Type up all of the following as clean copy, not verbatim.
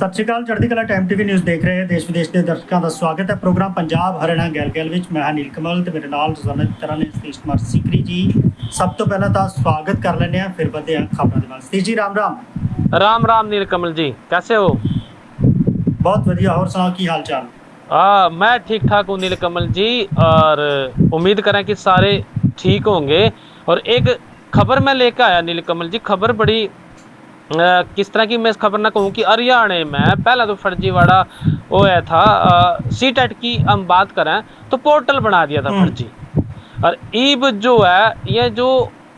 ਸਤਿ ਸ਼੍ਰੀ ਅਕਾਲ। ਚੜ੍ਹਦੀ ਕਲਾ ਟਾਈਮ ਟੀਵੀ ਨਿਊਜ਼ ਦੇਖ ਰਹੇ ਦੇਸ਼ ਵਿਦੇਸ਼ ਦੇ ਦਰਸ਼ਕਾਂ ਦਾ ਸਵਾਗਤ ਹੈ। ਪ੍ਰੋਗਰਾਮ ਪੰਜਾਬ ਹਰਿਆਣਾ ਗੈਲ ਵਿੱਚ ਮੈਂ ਹਾਂ ਨੀਲ ਕਮਲ ਤੇ ਮੇਰੇ ਨਾਲ ਰੋਜ਼ਾਨਾ ਦੀ ਤਰ੍ਹਾਂ ਨੇ ਸਤੀਸ਼ ਕੁਮਾਰ ਸੀਕਰੀ ਜੀ। ਸਭ ਤੋਂ ਪਹਿਲਾਂ ਤਾਂ ਸਵਾਗਤ ਕਰ ਲੈਂਦੇ ਹਾਂ, ਫਿਰ ਵਧਦੇ ਹਾਂ ਖਬਰਾਂ ਦੇ ਨਾਲ। ਸਤੀਸ਼ ਜੀ राम राम। राम राम नील कमल जी, कैसे हो? बहुत बढ़िया। और सुनाओ की हाल चाल? मैं ठीक ठाक हूँ नील कमल जी, और उम्मीद करें कि सारे ठीक होंगे। और एक खबर मैं लेकर आया नील कमल जी। खबर बड़ी किस तरह की मैं इस खबर ना कहूँ कि हरियाणा में पहला तो फर्जीवाड़ा होया था। सी टेट की हम बात करें तो पोर्टल बना दिया था फर्जी। और ईब जो है ये जो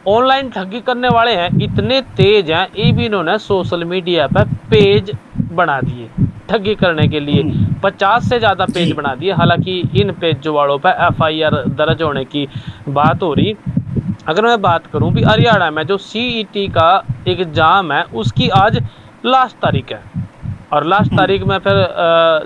ऑनलाइन ठगी करने वाले हैं इतने तेज हैं, ईब इन्होंने सोशल मीडिया पर पेज बना दिए ठगी करने के लिए। 50 से ज़्यादा पेज बना दिए। हालांकि इन पेज वालों पर FIR दर्ज होने की बात हो रही। अगर मैं बात करूं भी हरियाणा में जो CET का एग्ज़ाम है उसकी आज लास्ट तारीख है। और लास्ट तारीख में फिर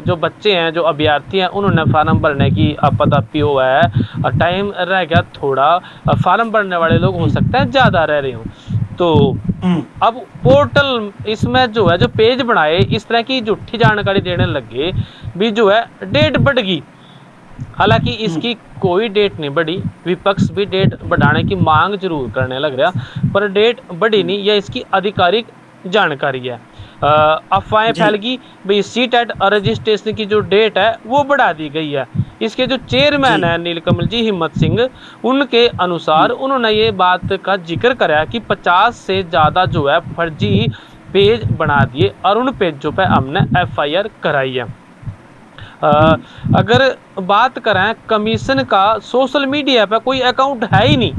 जो बच्चे हैं, जो अभ्यर्थी हैं, उन्होंने फार्म भरने की आपत्ति हुआ है और टाइम रह गया थोड़ा। फार्म भरने वाले लोग हो सकते हैं ज़्यादा रह रहे हों। तो अब पोर्टल इसमें जो है जो पेज बनाए इस तरह की झूठी जानकारी देने लगे भी, जो है डेट बढ़ गई। हालांकि इसकी कोई डेट नहीं बढ़ी। विपक्ष भी डेट बढ़ाने की मांग जरूर करने लग रहा, पर डेट बढ़ी नहीं। यह इसकी आधिकारिक जानकारी है। अफवाहें फैल गई भाई सी टेट रजिस्ट्रेशन की जो डेट है वो बढ़ा दी गई है। इसके जो चेयरमैन है नीलकमल जी हिम्मत सिंह, उनके अनुसार उन्होंने ये बात का जिक्र कराया कि 50 से ज़्यादा जो है फर्जी पेज बना दिए और उन पेजों पे हमने FIR कराई है। अगर बात करें कमीशन का, सोशल मीडिया पे कोई अकाउंट है ही नहीं।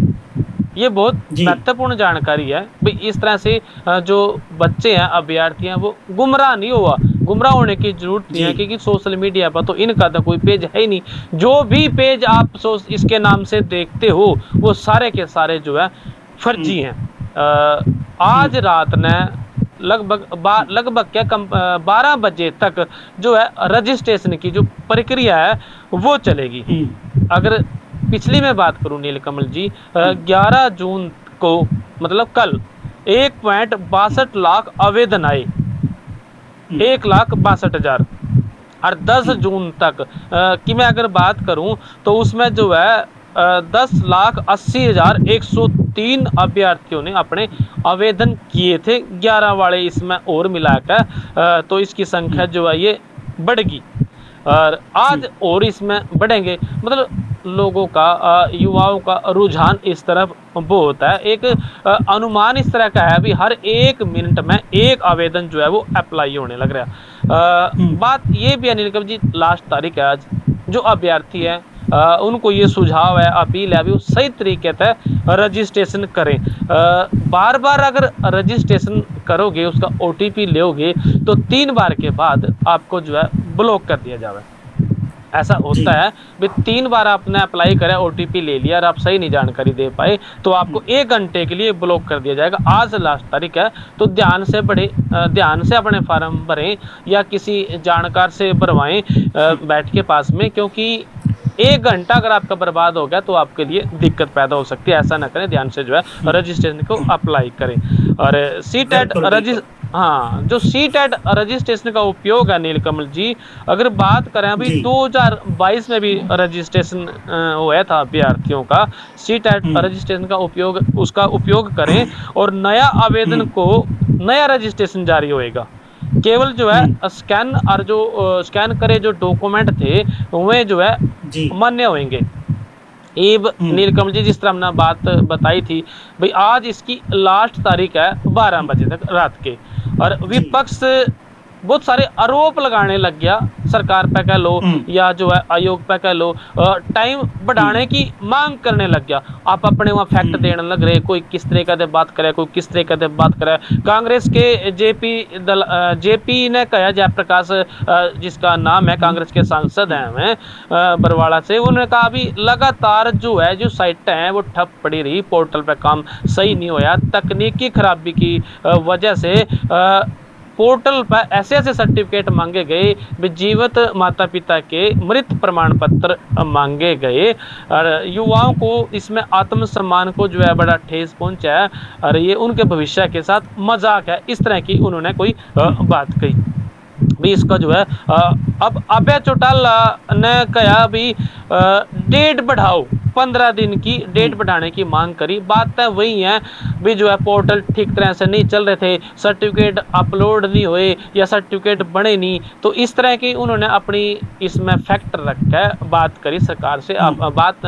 ये बहुत महत्वपूर्ण जानकारी है भाई। इस तरह से जो बच्चे हैं, अभ्यर्थी हैं, वो गुमराह नहीं हुआ। गुमराह होने की जरूरत नहीं है क्योंकि सोशल मीडिया पर तो इनका तो कोई पेज है ही नहीं। जो भी पेज आप इसके नाम से देखते हो वो सारे के सारे जो है फर्जी हैं। आज रात ने लगभग क्या 12 बजे तक जो है रजिस्ट्रेशन की जो प्रक्रिया है वो चलेगी। अगर पिछली में बात करूं नील कमल जी, 11 जून को मतलब कल 1.62 लाख आवेदन आए, 1,62,000। और 10 जून तक की मैं अगर बात करूं तो उसमें जो है 10,80,103 अभ्यर्थियों ने अपने आवेदन किए थे। 11 वाले इसमें और मिलाकर तो इसकी संख्या जो है ये बढ़ गई और आज और इसमें बढ़ेंगे। मतलब लोगों का, युवाओं का रुझान इस तरफ बहुत है। एक अनुमान इस तरह का है अभी हर 1 मिनट में एक आवेदन जो है वो अप्लाई होने लग रहा है। बात ये भी है नीलकमल जी, लास्ट तारीख है आज। जो अभ्यर्थी है उनको ये सुझाव है, अपील है अभी वो सही तरीके से रजिस्ट्रेशन करें। बार बार अगर रजिस्ट्रेशन करोगे, उसका OTP लोगे तो 3 बार के बाद आपको जो है ब्लॉक कर दिया जाए। ऐसा होता है भी 3 बार आपने अप्लाई करा, OTP ले लिया और आप सही नहीं जानकारी दे पाए तो आपको 1 घंटे के लिए ब्लॉक कर दिया जाएगा। आज लास्ट तारीख है तो ध्यान से अपने फार्म भरें या किसी जानकार से भरवाएं बैठ के पास में, क्योंकि 1 घंटा अगर आपका बर्बाद हो गया तो आपके लिए दिक्कत पैदा हो सकती है। ऐसा ना करें, ध्यान से जो है रजिस्ट्रेशन को अप्लाई करें। और सी टेट जो सी टेट रजिस्ट्रेशन का उपयोग है नीलकमल जी, अगर बात करें अभी 2022 में भी रजिस्ट्रेशन हुआ था अभ्यर्थियों का। सी टेट रजिस्ट्रेशन का उसका उपयोग करें और नया आवेदन को नया रजिस्ट्रेशन जारी होएगा। केवल जो है स्कैन और जो स्कैन करे जो डॉक्यूमेंट थे वे जो है मान्य होंगे। ईब नीलकमल जी जिस तरह हमने बात बताई थी भाई, आज इसकी लास्ट तारीख है 12 बजे तक रात के। और विपक्ष बहुत सारे आरोप लगाने लग गया सरकार पे कह लो या जो है आयोग पे कह लो, टाइम बढ़ाने की मांग करने लग गया। आप अपने वहाँ फैक्ट देने लग रहे, कोई किस तरीके से बात करे, कोई किस तरीके से बात करे। कांग्रेस के JP ने कहा, जयप्रकाश जिसका नाम है, कांग्रेस के सांसद हैं वे बरवाड़ा से, उन्होंने कहा अभी लगातार जो है जो साइट है वो ठप पड़ी रही, पोर्टल पे काम सही नहीं होया, तकनीकी खराबी की वजह से पोर्टल पर ऐसे ऐसे सर्टिफिकेट मांगे गए, जीवित माता पिता के मृत प्रमाण पत्र मांगे गए और युवाओं को इसमें आत्मसम्मान को जो है बड़ा ठेस पहुंचा है और ये उनके भविष्य के साथ मजाक है। इस तरह की उन्होंने कोई बात कही। भी इसका जो है अब अभय चौटाला ने कहा भी डेट बढ़ाओ, 15 दिन की डेट बढ़ाने की मांग करी। बात है वही है भी जो है पोर्टल ठीक तरह से नहीं चल रहे थे, सर्टिफिकेट अपलोड नहीं हुए या सर्टिफिकेट बने नहीं, तो इस तरह की उन्होंने अपनी इसमें फैक्टर रखा है, बात करी सरकार से, बात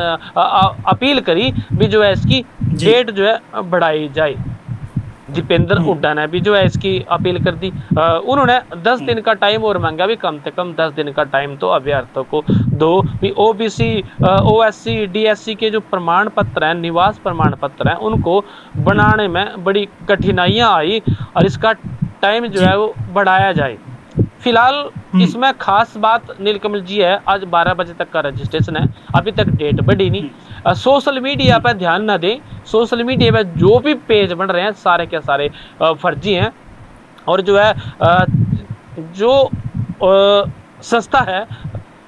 अपील करी भी जो है इसकी डेट जो है बढ़ाई जाए। दीपेंद्र हुड्डा ने भी जो है इसकी अपील कर दी। उन्होंने 10 दिन का टाइम और मांगा भी कम से कम 10 दिन का टाइम तो अभ्यर्थियों को दो। भी ओबीसी ओएससी डीएससी के जो प्रमाण पत्र हैं, निवास प्रमाण पत्र हैं, उनको बनाने में बड़ी कठिनाइयां आई और इसका टाइम जो है वो बढ़ाया जाए। फिलहाल इसमें खास बात नीलकमल जी है, आज 12 बजे तक का रजिस्ट्रेशन है, अभी तक डेट बढ़ी नहीं। सोशल मीडिया पर ध्यान न दें, सोशल मीडिया पर जो भी पेज बन रहे हैं सारे के सारे फर्जी हैं। और जो है जो संस्था है,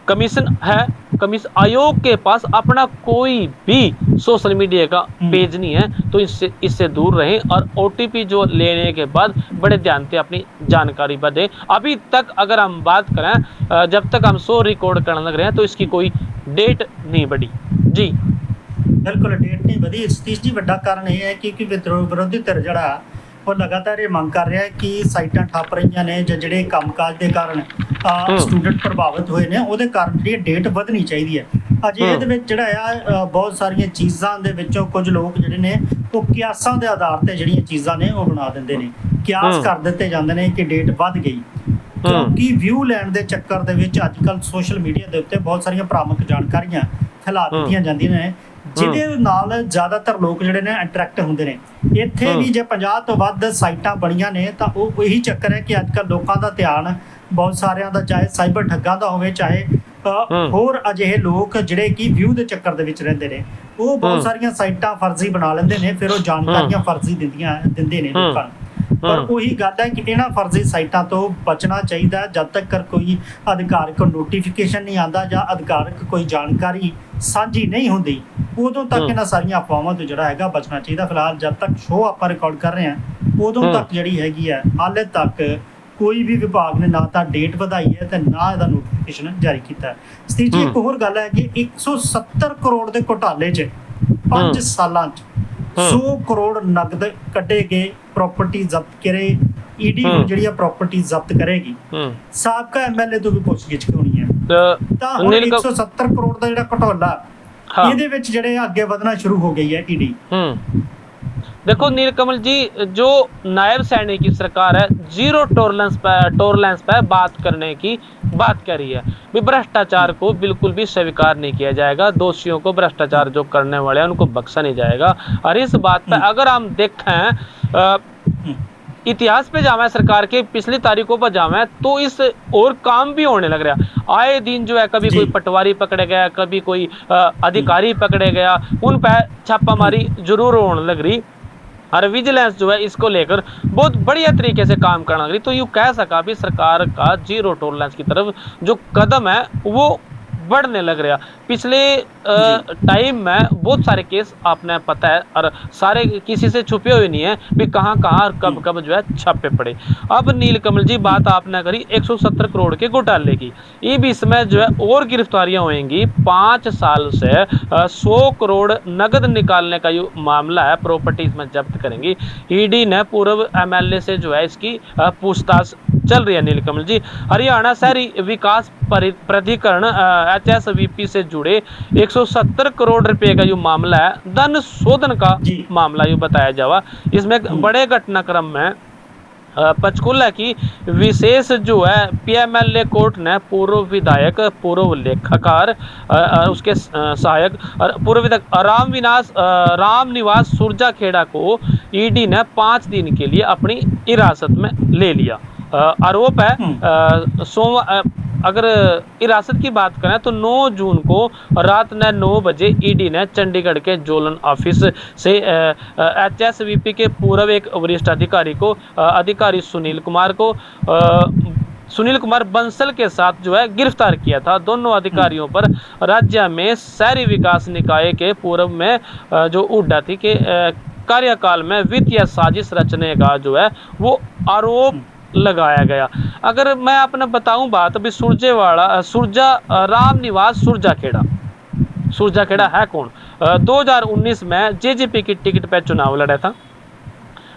कमीशन है, कमीशन आयोग के पास अपना कोई भी सोशल मीडिया का पेज नहीं है, तो इससे दूर रहें और ओटीपी जो लेने के बाद बड़े ध्यान से अपनी जानकारी बढ़े। अभी तक अगर हम बात करें, जब तक हम शो रिकॉर्ड करने लग रहे हैं तो इसकी कोई डेट नहीं बढ़ी जी। बिल्कुल डेट नहीं बढ़ी। सतीश जी ਵੱਡਾ ਕਾਰਨ ਇਹ ਹੈ ਕਿ ਵਿਰੋਧੀ ਧਿਰ ਜਿਹੜਾ ਉਹ ਲਗਾਤਾਰ ਇਹ ਮੰਗ ਕਰ ਰਿਹਾ ਹੈ ਕਿ ਸਾਈਟਾਂ ਠੱਪ ਰਹੀਆਂ ਨੇ ਜਾਂ ਜਿਹੜੇ ਕੰਮਕਾਜ ਦੇ ਕਾਰਨ ਸਟੂਡੈਂਟ ਪ੍ਰਭਾਵਿਤ ਹੋਏ ਨੇ, ਉਹਦੇ ਕਾਰਨ ਜਿਹੜੀ ਡੇਟ ਵਧਣੀ ਚਾਹੀਦੀ ਹੈ। ਅਜੇ ਇਹਦੇ ਵਿੱਚ ਜਿਹੜਾ ਆ ਬਹੁਤ ਸਾਰੀਆਂ ਚੀਜ਼ਾਂ ਦੇ ਵਿੱਚੋਂ ਕੁਝ ਲੋਕ ਜਿਹੜੇ ਨੇ ਉਹ ਕਿਆਸਾਂ ਦੇ ਆਧਾਰ ਤੇ ਜਿਹੜੀਆਂ ਚੀਜ਼ਾਂ ਨੇ ਉਹ ਬਣਾ ਦਿੰਦੇ ਨੇ, ਕਿਆਸ ਕਰ ਦਿੱਤੇ ਜਾਂਦੇ ਨੇ ਕਿ ਡੇਟ ਵੱਧ ਗਈ, ਕਿਉਂਕਿ ਵਿਊ ਲੈਣ ਦੇ ਚੱਕਰ ਦੇ ਵਿੱਚ ਅੱਜ ਕੱਲ੍ਹ ਸੋਸ਼ਲ ਮੀਡੀਆ ਦੇ ਉੱਤੇ ਬਹੁਤ ਸਾਰੀਆਂ ਭਰਾਮਕ ਜਾਣਕਾਰੀਆਂ ਫੈਲਾ ਦਿੱਤੀਆਂ ਜਾਂਦੀਆਂ ਨੇ, ਜਿਹਦੇ ਨਾਲ ਜ਼ਿਆਦਾਤਰ ਲੋਕ ਜਿਹੜੇ ਨੇ ਅਟਰੈਕਟ ਹੁੰਦੇ ਨੇ। ਇੱਥੇ ਵੀ ਜੇ 50 ਤੋਂ ਵੱਧ ਸਾਈਟਾਂ ਬਣੀਆਂ ਨੇ ਤਾਂ ਉਹ ਇਹੀ ਚੱਕਰ ਹੈ ਕਿ ਅੱਜ ਕੱਲ੍ਹ ਲੋਕਾਂ ਦਾ ਧਿਆਨ ਬਹੁਤ ਸਾਰਿਆਂ ਦਾ, ਚਾਹੇ ਸਾਈਬਰ ਠੱਗਾਂ ਦਾ ਹੋਵੇ, ਚਾਹੇ ਹੋਰ ਅਜਿਹੇ ਲੋਕ ਜਿਹੜੇ ਕਿ ਵਿਊ ਦੇ ਚੱਕਰ ਦੇ ਵਿੱਚ ਰਹਿੰਦੇ ਨੇ, ਉਹ ਬਹੁਤ ਸਾਰੀਆਂ ਸਾਈਟਾਂ ਫਰਜ਼ੀ ਬਣਾ ਲੈਂਦੇ ਨੇ, ਫਿਰ ਉਹ ਜਾਣਕਾਰੀਆਂ ਫਰਜ਼ੀ ਦਿੰਦੇ ਨੇ ਲੋਕਾਂ ਨੂੰ। ਪਰ ਉਹੀ ਗੱਲ ਹੈ ਕਿ ਇਹਨਾਂ ਫਰਜ਼ੀ ਸਾਈਟਾਂ ਤੋਂ ਬਚਣਾ ਚਾਹੀਦਾ। ਜਦ ਤੱਕ ਕੋਈ ਅਧਿਕਾਰਕ ਨੋਟੀਫਿਕੇਸ਼ਨ ਨਹੀਂ ਆਉਂਦਾ ਜਾਂ ਅਧਿਕਾਰਕ ਕੋਈ ਜਾਣਕਾਰੀ ਸਾਂਝੀ ਨਹੀਂ ਹੁੰਦੀ, ਉਦੋਂ ਤੱਕ ਇਹਨਾਂ ਸਾਰੀਆਂ ਅਫਵਾਹਾਂ ਤੋਂ ਜਿਹੜਾ ਹੈਗਾ ਬਚਣਾ ਚਾਹੀਦਾ। ਫਿਲਹਾਲ ਜਦ ਤੱਕ ਸ਼ੋਅ ਆਪਾਂ ਰਿਕਾਰਡ ਕਰ ਰਹੇ ਹਾਂ, ਉਦੋਂ ਤੱਕ ਜਿਹੜੀ ਹੈਗੀ ਹੈ ਹਾਲੇ ਤੱਕ ਕੋਈ ਵੀ ਵਿਭਾਗ ਨੇ ਨਾ ਤਾਂ ਡੇਟ ਵਧਾਈ ਹੈ ਤੇ ਨਾ ਇਹਦਾ ਨੋਟੀਫਿਕੇਸ਼ਨ ਜਾਰੀ ਕੀਤਾ ਹੈ। ਸਤੀਸ਼ ਜੀ, ਇੱਕ ਹੋਰ ਗੱਲ ਹੈ ਕਿ 170 ਕਰੋੜ ਦੇ ਘੁਟਾਲੇ 'ਚ 5 ਸਾਲਾਂ 'ਚ 100 ਕਰੋੜ ਨਗਦ ਕੱਢੇ ਗਏ, ਪ੍ਰੋਪਰਟੀ ਜ਼ਬਤ ਕਰੇ, ਈਡੀ ਨੂੰ ਜਿਹੜੀ ਆ ਪ੍ਰੋਪਰਟੀ ਜ਼ਬਤ ਕਰੇਗੀ। ਸਾਬਕਾ ਐਮਐਲਏ ਤੋਂ ਵੀ ਪੁੱਛਗਿੱਛ ਹੋਣੀ ਹੈ, ਤਾਂ ਹੁਣ 170 ਕਰੋੜ ਦਾ ਜਿਹੜਾ ਘੁਟਾਲਾ ਇਹਦੇ ਵਿੱਚ ਜਿਹੜੇ ਅੱਗੇ ਵਧਣਾ ਸ਼ੁਰੂ ਹੋ ਗਈ ਹੈ ईडी। देखो नीलकमल जी, जो नायब सैनिक की सरकार है जीरो टॉलरेंस पर बात करने की बात कर रही है। भी भ्रष्टाचार को बिल्कुल भी स्वीकार नहीं किया जाएगा, दोषियों को भ्रष्टाचार जो करने वाले हैं उनको बख्शा नहीं जाएगा। और इस बात पर अगर हम देखें, इतिहास पे जावे, सरकार के पिछली तारीखों पर जावे, तो इस और काम भी होने लग रहा। आए दिन जो है कभी कोई पटवारी पकड़े गया, कभी कोई अधिकारी पकड़े गया, उन पर छापामारी जरूर होने लग रही और विजिलेंस जो है इसको लेकर बहुत बढ़िया तरीके से काम करना लगी। तो यूँ कह सका भी सरकार का जीरो टॉलरेंस की तरफ जो कदम है वो बढ़ने लग रहा। पिछले टाइम में बहुत सारे केस आपने पता है और सारे किसी से छुपे हुए नहीं है भी कहाँ और कब जो है छापे पड़े। अब नीलकमल जी बात आपने करी 170 करोड़ के घोटाले की, ये भी इसमें जो है और गिरफ्तारियां होंगी। 5 साल से 100 करोड़ नगद निकालने का जो मामला है, प्रॉपर्टी इसमें जब्त करेंगी। ईडी ने पूर्व एमएलए से जो है इसकी पूछताछ चल रही है। नीलकमल जी, हरियाणा शहरी विकास प्राधिकरण HSVP से जुड़े 170 करोड़ रुपए का जो मामला है, धन शोधन का मामला जो बताया जावा। इसमें बड़े घटनाक्रम में पंचकूला की विशेष जो है PMLA कोर्ट ने पूर्व विधायक, पूर्व लेखाकार, उसके सहायक और पूर्व विधायक राम निवास सुरजाखेड़ा को ईडी ने 5 दिन के लिए अपनी हिरासत में ले लिया। आरोप है अगर हिरासत की बात करें तो 9 जून को रात ने 9 बजे ईडी ने चंडीगढ़ के जोलन ऑफिस से HSVP के पूर्व एक वरिष्ठ अधिकारी सुनील कुमार बंसल के साथ जो है गिरफ्तार किया था। दोनों अधिकारियों पर राज्य में शहरी विकास निकाय के पूर्व में जो हुड्डा थी के कार्यकाल में वित्तीय साजिश रचने का जो है वो आरोप लगाया गया। अगर मैं अपना बताऊं बात अभी सुरजा रामनिवास सुरजाखेड़ा है कौन? 2019 में जेजेपी की टिकट पे चुनाव लड़ा था।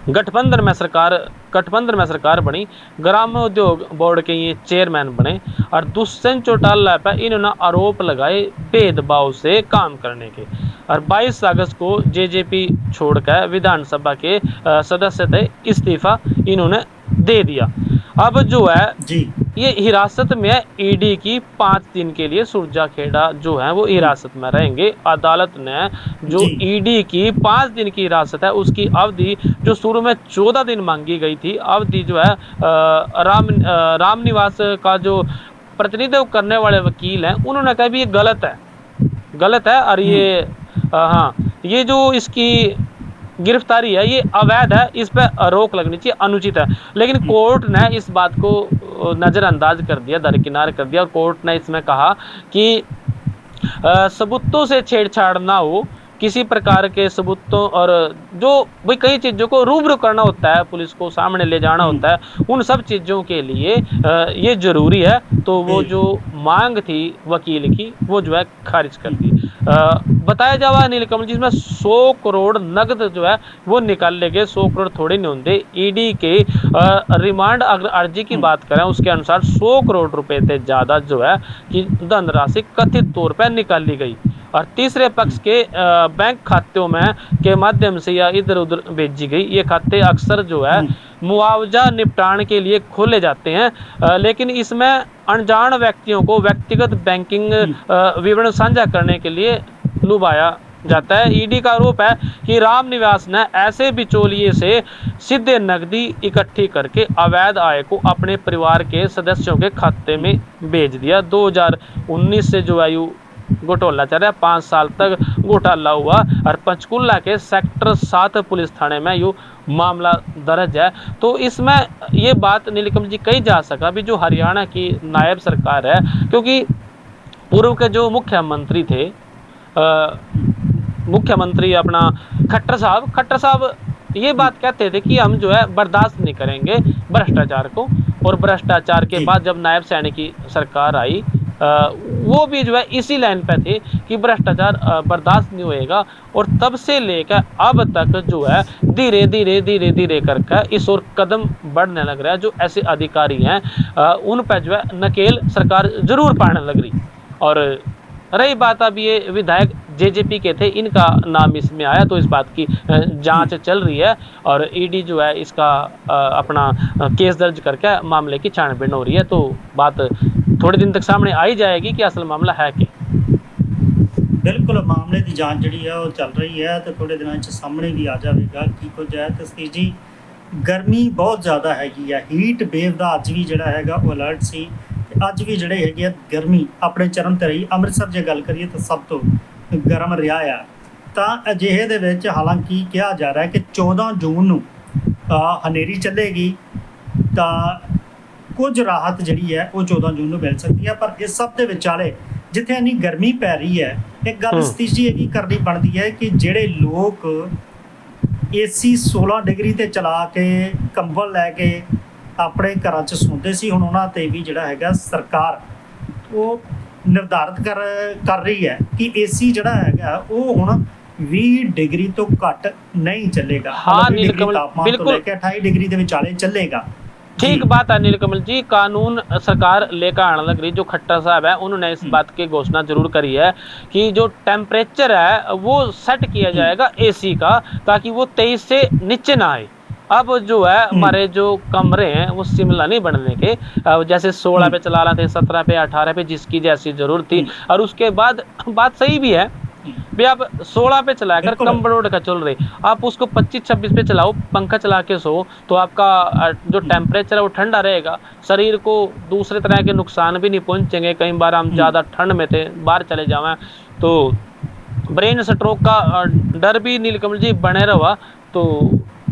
गठबंधन में सरकार बनी। ग्राम्य उद्योग बोर्ड के ये चेयरमैन बने और दुष्यंत चौटाला पर इन्होंने आरोप लगाए भेदभाव से काम करने के। और 22 अगस्त को जेजेपी छोड़कर विधानसभा के सदस्य थे इस्तीफा इन्होंने दे दिया। अब जो है जी ये हिरासत में है ईडी की 5 दिन के लिए सुरजाखेड़ा जो है वो हिरासत में रहेंगे। अदालत ने जो ईडी की 5 दिन की हिरासत है उसकी अवधि जो शुरू में 14 दिन मांगी गई थी, अवधि जो है रामनिवास का जो प्रतिनिधित्व करने वाले वकील हैं उन्होंने कहा भी ये गलत है और ये हाँ ये जो इसकी गिरफ्तारी है ये अवैध है, इस पर रोक लगनी चाहिए, अनुचित है। लेकिन कोर्ट ने इस बात को नज़रअंदाज कर दिया, दरकिनार कर दिया और कोर्ट ने इसमें कहा कि सबूतों से छेड़छाड़ ना हो, किसी प्रकार के सबूतों और जो भाई कई चीज़ों को रूबरू करना होता है, पुलिस को सामने ले जाना होता है, उन सब चीज़ों के लिए ये जरूरी है। तो वो जो मांग थी वकील की वो जो है खारिज कर दी। बताया जा रहा है नीलकमल जी इसमें 100 करोड़ नकद जो है वो निकाले गए। 100 करोड़ थोड़े नहीं होंगे। ईडी के रिमांड अगर अर्जी की बात करें उसके अनुसार 100 करोड़ रुपए से ज़्यादा जो है कि धनराशि कथित तौर पर निकाली गई और तीसरे पक्ष के बैंक खातों में के माध्यम से या इधर उधर भेजी गई। ये खाते अक्सर जो है मुआवजा निपटान के लिए खोले जाते हैं, लेकिन इसमें अनजान व्यक्तियों को व्यक्तिगत बैंकिंग विवरण साझा करने के लिए लुभाया जाता है। ईडी का आरोप है कि रामनिवास ने ऐसे बिचौलिए से सीधे नकदी इकट्ठी करके अवैध आय को अपने परिवार के सदस्यों के खाते में भेज दिया। 2019 से जो आयु घोटाला चल रहा है, 5 साल तक घोटाला हुआ और पंचकुला के सेक्टर 7 पुलिस थाने में यू मामला दर्ज है। तो इसमें ये बात नीलकमल जी कही जा सका भी जो हरियाणा की नायब सरकार है, क्योंकि पूर्व के जो मुख्यमंत्री थे मुख्यमंत्री अपना खट्टर साहब ये बात कहते थे कि हम जो है बर्दाश्त नहीं करेंगे भ्रष्टाचार को। और भ्रष्टाचार के बाद जब नायब सैनिक की सरकार आई वो भी जो है इसी लाइन पे थे कि भ्रष्टाचार बर्दाश्त नहीं होएगा। और तब से लेकर अब तक जो है धीरे धीरे करके इस ओर कदम बढ़ने लग रहा है। जो ऐसे अधिकारी हैं उन पर जो है नकेल सरकार जरूर पाने लग रही। और रही बात अब ये विधायक जेजेपी के थे, इनका नाम इसमें आया तो इस बात की जांच चल रही है और ईडी जो है इसका अपना केस दर्ज करके मामले की छानबीन हो रही है। तो बात थोड़े दिन तक सामने आ ही जाएगी कि असल मामला है कि बिल्कुल मामले की जांच जी है वो चल रही है तो थोड़े दिनों सामने भी आ जाएगा कि कुछ है। तस्वीर जी गर्मी बहुत ज़्यादा हैगी है, हीट वेव का अज भी जोड़ा है वो अलर्ट सी, अज भी जोड़े है गर्मी अपने चरम ते रही। अमृतसर जे गल करिए तो सब तो गर्म रहा है। तो अजिहे दे विच हालांकि कहा जा रहा है कि 14 जून को हनेरी चलेगी तो कुछ राहत जी है वो 14 जून को मिल सकती है। पर इस सब के विचाले जिथे इन्नी गर्मी पै रही है एक गल सतीश जी ये करनी बनती है कि जेडे लोग AC 16 डिग्री ते चला के कंबल लैके अपने घर च सोंदे सी, हुण उन्हां ते भी जिहड़ा हैगा सरकार वो निर्धारित कर रही है कि AC जिहड़ा हैगा वो हुण 20 डिग्री तो घट नहीं चलेगा। हाँ, डिग्री तापमान तो लेके 28 डिग्री के विचाले चलेगा। ठीक बात है नीलकमल जी, कानून सरकार लेकर आने लग रही। जो खट्टर साहब है उन्होंने इस बात की घोषणा जरूर करी है कि जो टेम्परेचर है वो सेट किया जाएगा AC का, ताकि वो 23 से नीचे ना आए। अब जो है हमारे जो कमरे हैं वो शिमला नहीं बनने के, जैसे 16 पे चला रहे थे, 17 पे, 18 पे, जिसकी जैसी जरूरत थी। और उसके बाद बात सही भी है भी आप 16 पे चलाकर कंबल ओढ़ का चल रहे, आप उसको 25-26 पे चलाओ, पंखा चला के सो, तो आपका जो टेम्परेचर है वो ठंडा रहेगा, शरीर को दूसरे तरह के नुकसान भी नहीं पहुंचेंगे। कई बार हम ज़्यादा ठंड में थे बाहर चले जाएं तो ब्रेन स्ट्रोक का डर भी नीलकमल जी बने रहा। तो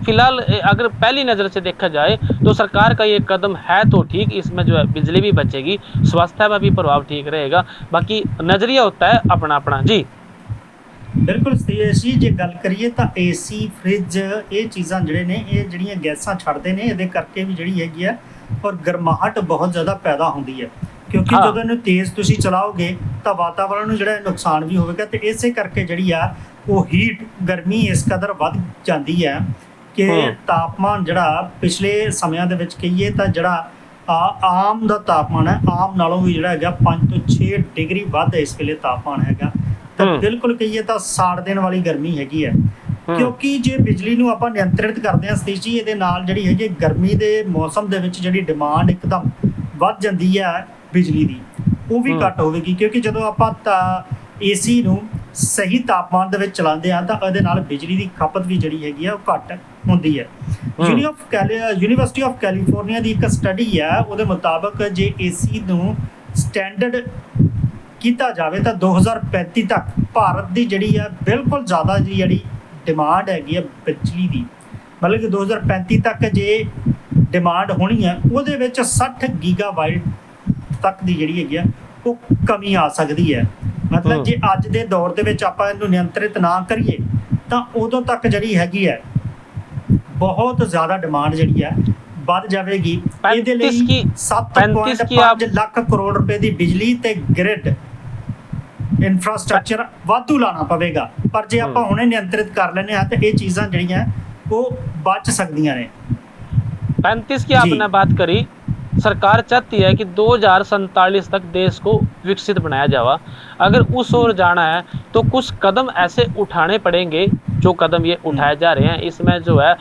फिलहाल अगर पहली नज़र से देखा जाए तो सरकार का ये कदम है तो ठीक, इसमें जो है बिजली भी बचेगी, स्वास्थ्य में भी प्रभाव ठीक रहेगा। बाकी नज़रिया होता है अपना अपना। जी बिल्कुल जी, जे गल करिए तो AC फ्रिज ये चीज़ां जिहड़े ने ये जिहड़ियां गैसां छड्डदे ने, इहदे करके भी जिहड़ी हैगी है ਔਰ ਗਰਮਾਹਟ ਬਹੁਤ ਜ਼ਿਆਦਾ ਪੈਦਾ ਹੁੰਦੀ ਹੈ, ਕਿਉਂਕਿ ਹਾਂ। ਜਦੋਂ ਇਹਨੂੰ ਤੇਜ਼ ਤੁਸੀਂ ਚਲਾਓਗੇ ਤਾਂ ਵਾਤਾਵਰਣ ਨੂੰ ਜਿਹੜਾ ਨੁਕਸਾਨ ਵੀ ਹੋਵੇਗਾ, ਤੇ ਇਸੇ ਕਰਕੇ ਜਿਹੜੀ ਆ ਉਹ ਹੀਟ ਗਰਮੀ ਇਸ ਕਦਰ ਵੱਧ ਜਾਂਦੀ ਹੈ ਕਿ ਤਾਪਮਾਨ ਜਿਹੜਾ ਪਿਛਲੇ ਸਮਿਆਂ ਦੇ ਵਿੱਚ ਕਹੀਏ ਤਾਂ ਜਿਹੜਾ ਆਮ ਦਾ ਤਾਪਮਾਨ ਹੈ, ਆਮ ਨਾਲੋਂ ਵੀ ਜਿਹੜਾ ਹੈਗਾ 5 ਤੋਂ 6 ਡਿਗਰੀ ਵੱਧ ਇਸ ਵੇਲੇ ਤਾਪਮਾਨ ਹੈਗਾ। ਤਾਂ ਬਿਲਕੁਲ ਕਹੀਏ ਤਾਂ ਸਾੜ ਦੇਣ ਵਾਲੀ ਗਰਮੀ ਹੈਗੀ ਹੈ, ਕਿਉਂਕਿ ਜੇ ਬਿਜਲੀ ਨੂੰ ਆਪਾਂ ਨਿਯੰਤਰਿਤ ਕਰਦੇ ਹਾਂ ਸਤੀਸ਼ ਜੀ, ਇਹਦੇ ਨਾਲ ਜਿਹੜੀ ਹੈਗੀ ਗਰਮੀ ਦੇ ਮੌਸਮ ਦੇ ਵਿੱਚ ਜਿਹੜੀ ਡਿਮਾਂਡ ਇੱਕਦਮ ਵੱਧ ਜਾਂਦੀ ਹੈ ਬਿਜਲੀ ਦੀ, ਉਹ ਵੀ ਘੱਟ ਹੋਵੇਗੀ, ਕਿਉਂਕਿ ਜਦੋਂ ਆਪਾਂ ਏਸੀ ਨੂੰ ਸਹੀ ਤਾਪਮਾਨ ਦੇ ਵਿੱਚ ਚਲਾਉਂਦੇ ਹਾਂ ਤਾਂ ਇਹਦੇ ਨਾਲ ਬਿਜਲੀ ਦੀ ਖਪਤ ਵੀ ਜਿਹੜੀ ਹੈਗੀ ਆ ਉਹ ਘੱਟ ਹੁੰਦੀ ਹੈ। ਯੂਨੀਵਰਸਿਟੀ ਆਫ ਕੈਲੀਫੋਰਨੀਆ ਦੀ ਇੱਕ ਸਟੱਡੀ ਹੈ, ਉਹਦੇ ਮੁਤਾਬਕ ਜੇ ਏਸੀ ਨੂੰ ਸਟੈਂਡਰਡ ਕੀਤਾ ਜਾਵੇ ਤਾਂ 2035 ਤੱਕ ਭਾਰਤ ਦੀ ਜਿਹੜੀ ਆ ਬਿਲਕੁਲ ਜ਼ਿਆਦਾ ਜਿਹੜੀ ਡਿਮਾਂਡ ਹੈਗੀ ਆ ਬਿਜਲੀ ਦੀ, ਮਤਲਬ ਕਿ 2035 ਤੱਕ ਜੇ ਡਿਮਾਂਡ ਹੋਣੀ ਹੈ ਉਹਦੇ ਵਿੱਚ 60 ਗੀਗਾਵਾਟ ਤੱਕ ਦੀ ਜਿਹੜੀ ਹੈਗੀ ਆ ਉਹ ਕਮੀ ਆ ਸਕਦੀ ਹੈ। ਮਤਲਬ ਜੇ ਅੱਜ ਦੇ ਦੌਰ ਦੇ ਵਿੱਚ ਆਪਾਂ ਇਹਨੂੰ ਨਿਯੰਤਰਿਤ ਨਾ ਕਰੀਏ ਤਾਂ ਉਦੋਂ ਤੱਕ ਜਿਹੜੀ ਹੈਗੀ ਹੈ ਬਹੁਤ ਜ਼ਿਆਦਾ ਡਿਮਾਂਡ ਜਿਹੜੀ ਹੈ ਵੱਧ ਜਾਵੇਗੀ। ਇਹਦੇ ਲਈ 7.5 ਲੱਖ ਕਰੋੜ ਰੁਪਏ ਦੀ ਬਿਜਲੀ ਤੇ ਗ੍ਰਿਡ इंफ्रास्ट्रक्चर वाधू लाना पवेगा, पर जे आप हुणे नियंत्रित कर लेने हैं तो ये चीज़ां जड़ियां वो बच सकदियां ने। 35 की आपने बात करी, सरकार चाहती है कि 2047 तक देश को विकसित बनाया जावा। अगर उस ओर जाना है तो कुछ कदम ऐसे उठाने पड़ेंगे, जो कदम ये उठाए जा रहे हैं। इसमें जो है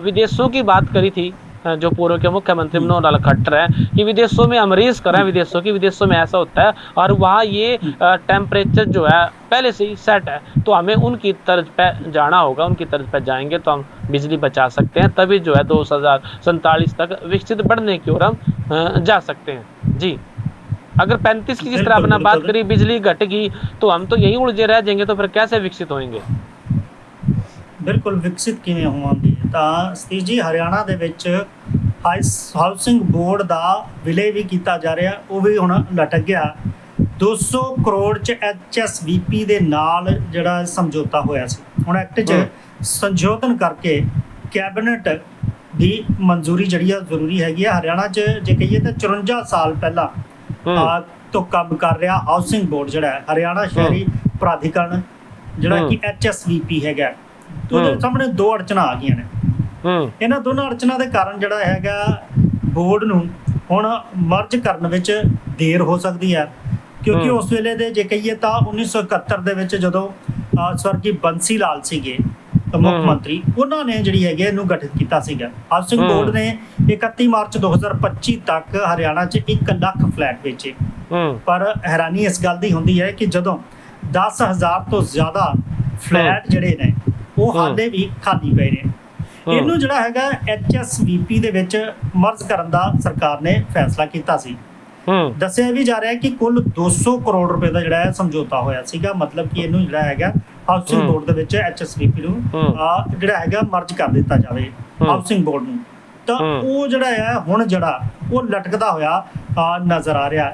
विदेशों की बात करी थी जो पूर्व के मुख्यमंत्री मनोहर लाल खट्टर हैं कि विदेशों में हम रीस करें, विदेशों में ऐसा होता है और वहाँ ये टेम्परेचर जो है पहले से ही सेट है, तो हमें उनकी तर्ज पे जाना होगा। उनकी तर्ज पे जाएंगे तो हम बिजली बचा सकते हैं, तभी जो है 2047 तक विकसित बढ़ने की ओर हम जा सकते हैं। जी, अगर 35 की जिस तरह आपने बात करी बिजली घटेगी तो हम तो यही उलझे रह जाएंगे, तो फिर कैसे विकसित होंगे? बिल्कुल विकसित किवें होवांगे ਤਾਂ ਸਤੀਸ਼ ਜੀ ਹਰਿਆਣਾ ਦੇ ਵਿੱਚ ਹਾਊਸਿੰਗ ਬੋਰਡ ਦਾ ਵਿਲੇ ਵੀ ਕੀਤਾ ਜਾ ਰਿਹਾ, ਉਹ ਵੀ ਹੁਣ ਲਟਕ ਗਿਆ। 200 ਕਰੋੜ ਚ HSVP ਦੇ ਨਾਲ ਜਿਹੜਾ ਸਮਝੌਤਾ ਹੋਇਆ ਸੀ, ਹੁਣ ਐਕਟ 'ਚ ਸੰਸ਼ੋਧਨ ਕਰਕੇ ਕੈਬਨਿਟ ਦੀ ਮਨਜ਼ੂਰੀ ਜਿਹੜੀ ਆ ਜ਼ਰੂਰੀ ਹੈਗੀ ਆ। ਹਰਿਆਣਾ 'ਚ ਜੇ ਕਹੀਏ ਤਾਂ 54 ਸਾਲ ਪਹਿਲਾਂ ਤੋਂ ਕੰਮ ਕਰ ਰਿਹਾ ਹਾਊਸਿੰਗ ਬੋਰਡ ਜਿਹੜਾ ਹਰਿਆਣਾ ਸ਼ਹਿਰੀ ਪ੍ਰਾਧਿਕਰਨ ਜਿਹੜਾ ਕਿ HSVP ਹੈਗਾ, ਉਹਦੇ ਸਾਹਮਣੇ ਦੋ ਅੜਚਣਾਂ ਆ ਗਈਆਂ ਨੇ। ਇਹਨਾਂ ਦੋਨਾਂ ਅੜਚਣਾਂ ਦੇ ਕਾਰਨ ਜਿਹੜਾ ਹੈਗਾ ਬੋਰਡ ਨੂੰ ਹੁਣ ਮਰਜ ਕਰਨ ਵਿੱਚ ਦੇਰ ਹੋ ਸਕਦੀ ਹੈ, ਕਿਉਂਕਿ ਉਸ ਵੇਲੇ ਦੇ ਜੇ ਕਹੀਏ ਤਾਂ 1971 ਦੇ ਵਿੱਚ ਜਦੋਂ ਸਵਰਗੀ ਬੰਸੀ ਲਾਲ ਸੀਗੇ ਮੁੱਖ ਮੰਤਰੀ, ਉਹਨਾਂ ਨੇ ਜਿਹੜੀ ਹੈਗੀ ਇਹਨੂੰ ਗਠਿਤ ਕੀਤਾ ਸੀਗਾ। ਹਾਊਸਿੰਗ ਬੋਰਡ ਨੇ 31 ਮਾਰਚ 2025 ਤੱਕ ਹਰਿਆਣਾ 'ਚ 1 ਲੱਖ ਫਲੈਟ ਵੇਚੇ, ਪਰ ਹੈਰਾਨੀ ਇਸ ਗੱਲ ਦੀ ਹੁੰਦੀ ਹੈ ਕਿ ਜਦੋਂ 10,000 ਤੋਂ ਜ਼ਿਆਦਾ ਫਲੈਟ ਜਿਹੜੇ ਨੇ ਉਹ ਹਾਲੇ ਵੀ ਖਾਲੀ ਪਏ ਨੇ। ਇਹਨੂੰ ਜਿਹੜਾ ਹੈਗਾ HSVP ਦੇ ਵਿੱਚ ਮਰਜ ਕਰਨ ਦਾ ਸਰਕਾਰ ਨੇ ਫੈਸਲਾ ਕੀਤਾ ਸੀ। ਦੱਸਿਆ ਵੀ ਜਾ ਰਿਹਾ ਕਿ ਕੁੱਲ 200 ਕਰੋੜ ਰੁਪਏ ਦਾ ਜਿਹੜਾ ਹੈ ਸਮਝੌਤਾ ਹੋਇਆ ਸੀਗਾ, ਮਤਲਬ ਕਿ ਇਹਨੂੰ ਜਿਹੜਾ ਹੈਗਾ ਹਾਊਸਿੰਗ ਬੋਰਡ ਦੇ ਵਿੱਚ HSVP ਨੂੰ ਜਿਹੜਾ ਹੈਗਾ ਮਰਜ ਕਰ ਦਿੱਤਾ ਜਾਵੇ ਹਾਊਸਿੰਗ ਬੋਰਡ ਨੂੰ। ਤਾਂ ਉਹ ਜਿਹੜਾ ਹੈ ਹੁਣ ਜਿਹੜਾ ਉਹ ਲਟਕਦਾ ਹੋਇਆ ਨਜ਼ਰ ਆ ਰਿਹਾ,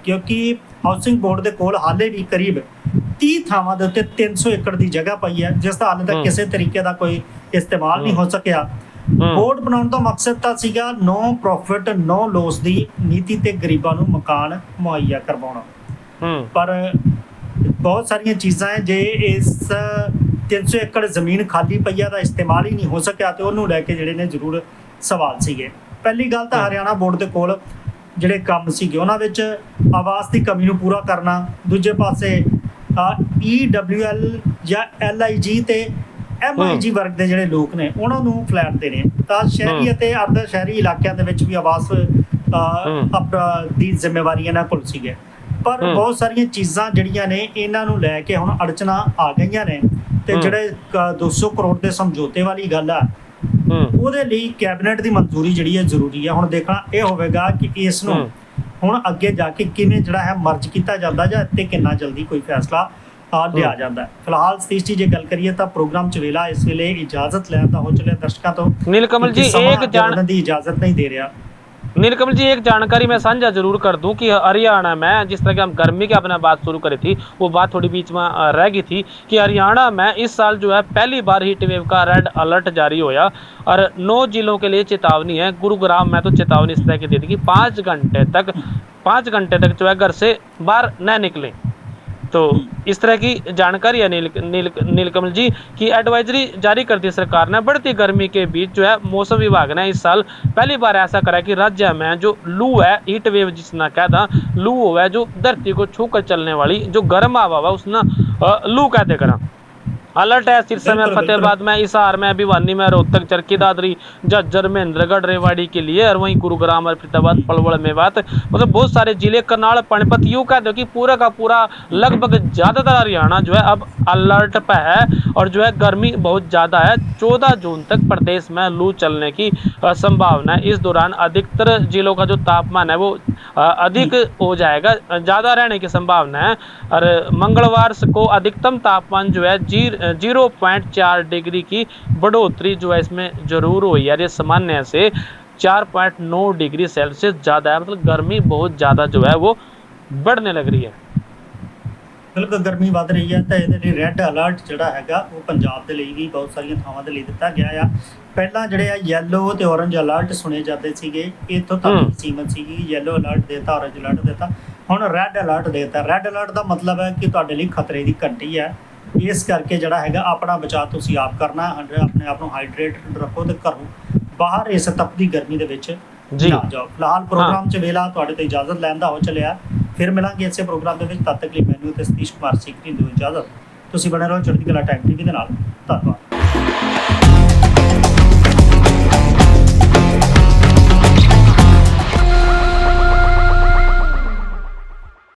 ਕਿਉਂਕਿ ਹਾਊਸਿੰਗ ਬੋਰਡ ਦੇ ਕੋਲ ਹਾਲੇ ਵੀ ਕਰੀਬ 30 ਥਾਵਾਂ ਦੇ ਉੱਤੇ 300 ਏਕੜ ਦੀ ਜਗ੍ਹਾ ਪਈ ਹੈ, ਜਿਸ ਦਾ ਹਾਲੇ ਤੱਕ ਕਿਸੇ ਤਰੀਕੇ ਦਾ ਕੋਈ ਇਸਤੇਮਾਲ ਨਹੀਂ ਹੋ ਸਕਿਆ। ਬੋਰਡ ਬਣਾਉਣ ਦਾ ਮਕਸਦ ਤਾਂ ਸੀਗਾ ਨੋ ਪ੍ਰੋਫਿਟ ਨੋ ਲੋਸ ਦੀ ਨੀਤੀ ਤੇ ਗਰੀਬਾਂ ਨੂੰ ਮਕਾਨ ਮੁਹੱਈਆ ਕਰਵਾਉਣਾ, ਪਰ ਬਹੁਤ ਸਾਰੀਆਂ ਚੀਜ਼ਾਂ ਹੈ ਜੇ ਇਸ 300 ਏਕੜ ਜ਼ਮੀਨ ਖਾਲੀ ਪਈ ਆ ਦਾ ਇਸਤੇਮਾਲ ਹੀ ਨਹੀਂ ਹੋ ਸਕਿਆ, ਤੇ ਉਹਨੂੰ ਲੈ ਕੇ ਜਿਹੜੇ ਨੇ ਜ਼ਰੂਰ ਸਵਾਲ ਸੀਗੇ। ਪਹਿਲੀ ਗੱਲ ਤਾਂ ਹਰਿਆਣਾ ਬੋਰਡ ਦੇ ਕੋਲ ਜਿਹੜੇ ਕੰਮ ਸੀਗੇ ਉਹਨਾਂ ਵਿੱਚ ਆਵਾਸ ਦੀ ਕਮੀ ਨੂੰ ਪੂਰਾ ਕਰਨਾ, ਦੂਜੇ ਪਾਸੇ EWL ਜਾਂ LIG ਤੇ MIG ਵਰਗ ਦੇ ਜਿਹੜੇ ਲੋਕ ਨੇ ਉਹਨਾਂ ਨੂੰ ਫਲੈਟ ਦੇਣੇ, ਤਾਂ ਸ਼ਹਿਰੀ ਅਤੇ ਅਰਧ ਸ਼ਹਿਰੀ ਇਲਾਕਿਆਂ ਦੇ ਵਿੱਚ ਵੀ ਆਵਾਸ ਦੀ ਜ਼ਿੰਮੇਵਾਰੀ ਇਹਨਾਂ ਕੋਲ ਸੀਗੇ। ਪਰ ਬਹੁਤ ਸਾਰੀਆਂ ਚੀਜ਼ਾਂ ਜਿਹੜੀਆਂ ਨੇ ਇਹਨਾਂ ਨੂੰ ਲੈ ਕੇ ਹੁਣ ਅੜਚਣਾਂ ਆ ਗਈਆਂ ਨੇ, ਤੇ ਜਿਹੜੇ 200 ਕਰੋੜ ਦੇ ਸਮਝੌਤੇ ਵਾਲੀ ਗੱਲ ਆ ਉਹਦੇ ਲਈ ਕੈਬਨਿਟ ਦੀ ਮਨਜ਼ੂਰੀ ਜਿਹੜੀ ਹੈ ਜ਼ਰੂਰੀ ਹੈ। ਹੁਣ ਦੇਖਣਾ ਇਹ ਹੋਵੇਗਾ ਕਿ ਇਸ ਨੂੰ ਹੁਣ ਅੱਗੇ ਜਾ ਕੇ ਕਿਵੇਂ ਜਿਹੜਾ ਹੈ ਮਰਜ ਕੀਤਾ ਜਾਂਦਾ ਜਾਂ ਤੇ ਕਿੰਨਾ ਜਲਦੀ ਕੋਈ ਫੈਸਲਾ ਲਿਆ ਜਾਂਦਾ। ਫਿਲਹਾਲ ਸਤੀਸ਼ ਜੀ ਜੇ ਗੱਲ ਕਰੀਏ ਤਾਂ ਪ੍ਰੋਗਰਾਮ ਚ ਵੇਲਾ ਇਸ ਵੇਲੇ ਇਜਾਜ਼ਤ ਲੈਣ ਦਾ ਹੋ ਚੁੱਲਿਆ ਦਰਸ਼ਕਾਂ ਤੋਂ। नीलकमल जी एक ਜਾਣਨ ਦੀ ਇਜਾਜ਼ਤ ਨਹੀਂ ਦੇ ਰਿਹਾ। नीलकमल जी, एक जानकारी मैं साझा जरूर कर दूं कि हरियाणा में जिस तरह की हम गर्मी की अपने बात शुरू करी थी, वो बात थोड़ी बीच में रह गई थी कि हरियाणा में इस साल जो है पहली बार हीट वेव का रेड अलर्ट जारी होया और 9 जिलों के लिए चेतावनी है। गुरुग्राम में तो चेतावनी इस तरह की दी थी कि 5 घंटे तक जो है घर से बाहर न निकलें। तो इस तरह की जानकारी है नीलकमल जी की एडवाइजरी जारी कर दी सरकार ने। बढ़ती गर्मी के बीच जो है मौसम विभाग ने इस साल पहली बार ऐसा करा कि राज्य में जो लू है, हीट वेव जिसना कहता लू हुआ है, जो धरती को छू कर चलने वाली जो गर्म हवा हुआ उसना लू कहते करा। अलर्ट है सिरसा में, फतेहाबाद में, हिसार में, भिवानी में, रोहतक, चरखी दादरी, झज्जर, महेंद्रगढ़, रेवाड़ी के लिए, और वहीं गुरुग्राम और फरीदाबाद, पलवल, मेवात, मतलब बहुत सारे जिले, करनाल, पानीपत, यूं कह दो कि पूरा का पूरा लगभग ज्यादातर हरियाणा जो है अब अलर्ट पे है और जो है गर्मी बहुत ज्यादा है। 14 जून तक प्रदेश में लू चलने की संभावना है। इस दौरान अधिकतर जिलों का जो तापमान है वो अधिक हो जाएगा, ज्यादा रहने की संभावना है। और मंगलवार को अधिकतम तापमान जो है 0.4 डिग्री की बढ़ोतरी जो है इसमें जरूर हुई है। ये सामान्य से 4.9 डिग्री सेल्सियस ज्यादा है, मतलब गर्मी बहुत ज्यादा जो है वो बढ़ने लग रही है। ਬਿਲਕੁਲ ਗਰਮੀ ਵੱਧ ਰਹੀ ਹੈ ਤਾਂ ਇਹਦੇ ਲਈ ਰੈੱਡ ਅਲਰਟ ਜਿਹੜਾ ਹੈਗਾ ਉਹ ਪੰਜਾਬ ਦੇ ਲਈ ਵੀ ਬਹੁਤ ਸਾਰੀਆਂ ਥਾਵਾਂ ਦੇ ਲਈ ਦਿੱਤਾ ਗਿਆ ਆ। ਪਹਿਲਾਂ ਜਿਹੜੇ ਆ ਯੈਲੋ ਤੇ ਔਰੰਜ ਅਲਰਟ ਸੁਣੇ ਜਾਂਦੇ ਸੀਗੇ, ਇੱਥੋਂ ਤੱਕ ਸੀਮਤ ਸੀਗੀ। ਯੈਲੋ ਅਲਰਟ ਦੇਤਾ, ਔਰੰਜ ਅਲਰਟ ਦੇਤਾ, ਹੁਣ ਰੈੱਡ ਅਲਰਟ ਦੇਤਾ। ਰੈੱਡ ਅਲਰਟ ਦਾ ਮਤਲਬ ਹੈ ਕਿ ਤੁਹਾਡੇ ਲਈ ਖਤਰੇ ਦੀ ਘੰਟੀ ਹੈ। ਇਸ ਕਰਕੇ ਜਿਹੜਾ ਹੈਗਾ ਆਪਣਾ ਬਚਾਅ ਤੁਸੀਂ ਆਪ ਕਰਨਾ, ਆਪਣੇ ਆਪ ਨੂੰ ਹਾਈਡਰੇਟਡ ਰੱਖੋ ਤੇ ਘਰੋਂ ਬਾਹਰ ਇਸ ਤਪਦੀ ਗਰਮੀ ਦੇ ਵਿੱਚ ਨਾ ਜਾਓ। ਫਿਲਹਾਲ ਪ੍ਰੋਗਰਾਮ 'ਚ ਵੇਲਾ ਤੁਹਾਡੇ ਤੋਂ ਇਜਾਜ਼ਤ ਲੈਣ ਦਾ ਹੋ ਚੱਲਿਆ। ਫਿਰ ਮਿਲਾਂਗੇ ਇਸੇ ਪ੍ਰੋਗਰਾਮ ਦੇ ਵਿੱਚ। ਤਦ ਤੱਕ ਲਈ ਮੈਨੂੰ ਤੇ ਸਤੀਸ਼ ਕੁਮਾਰ ਸੀਕਰੀ ਨੂੰ ਇਜਾਜ਼ਤ। ਤੁਸੀਂ ਬਣੇ ਰਹੋ ਚੜ੍ਹਦੀ ਕਲਾ ਟਾਈਮ ਟੀਵੀ ਦੇ ਨਾਲ। ਧੰਨਵਾਦ।